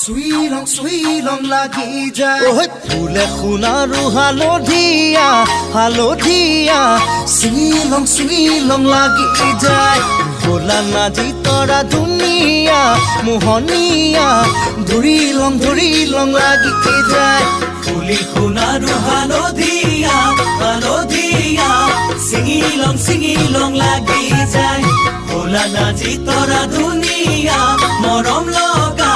চুইলং লাগি যায় ফুলে সোণাৰু হালধীয়া হালধীয়া চুইলং লাগি যায় ভোলা নাজি তৰা ধুনীয়া মোহনীয়া ধৰিলং লাগি যায় ফুলি সোণাৰু হালধীয়া হালধীয়া ছিঙিলং লাগি যায় ভোলা নাজি তৰা ধুনীয়া মৰম লগা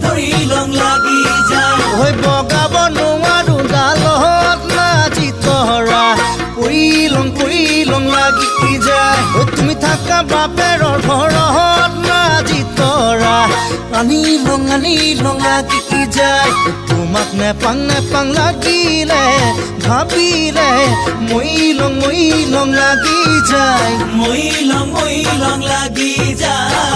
ধৰিলং লাগি যায় বগাব নোৱাৰো ডালত নাজি তৰা পৰিলং লাগি যায় তুমি থাকা বাপেৰৰ ঘৰত নাজি তৰা আনিলং লাগি যায় তোমাক নেপাং লাগিলে ভাবিলে মইলং লাগি যায় মইলং লাগি যায়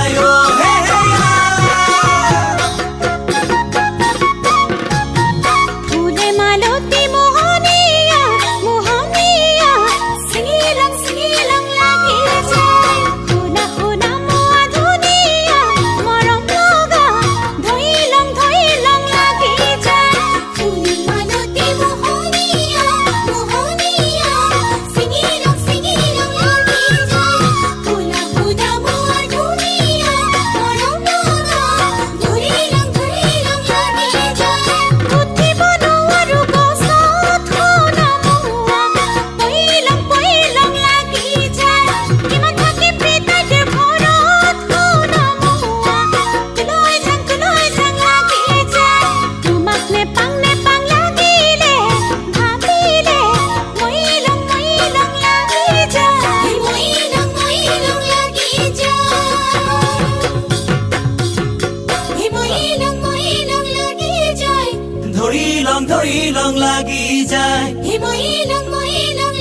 ধৰিলং লাগি যায় মইলং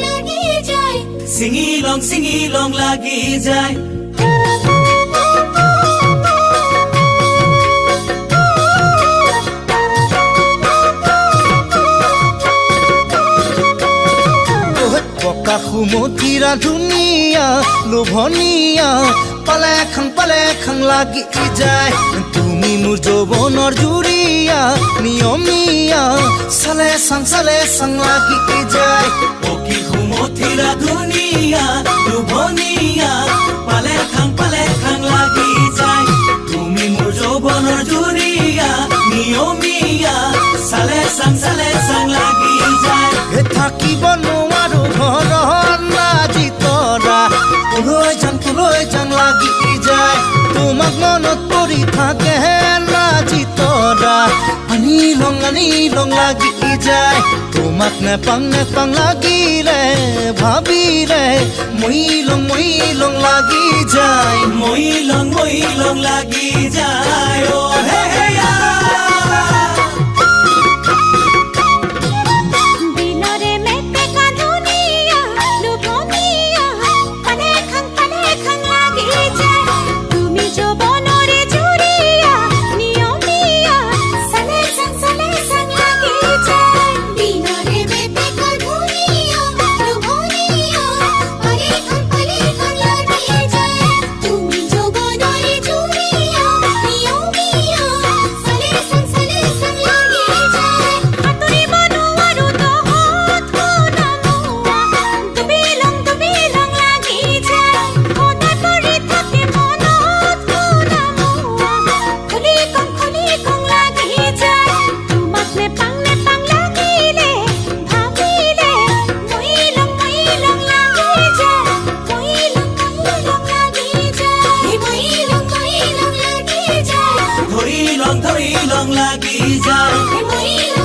লাগি যায় ছিঙিলং লাগি যায় পকা সুমতিৰা ধুনীয়া লোভনীয়া পালে খাং লাগি যায় তুমি মোৰ যৌৱনৰ জুৰিয়া নিয়মীয়া চালে চাং লাগি যায় পকি সুমথিৰা ধুনীয়া লোভনীয়া পালে খাং লাগি যায় তুমি মোৰ যৌৱনৰ জুৰিয়া নিয়মীয়া চালে চাং লাগি যায় থাকিব নোৱাৰো ঘৰত নাজি তৰা লৈ যাং লাগি যায় তোমাক মনত পৰি থাকে নাজি তৰা আনিলং লাগি যায় তোমাক নেপাং লাগিলে ভাবিলে মইলং লাগি যায় মইলং লাগি যায় ধৰিলং লাগি যায়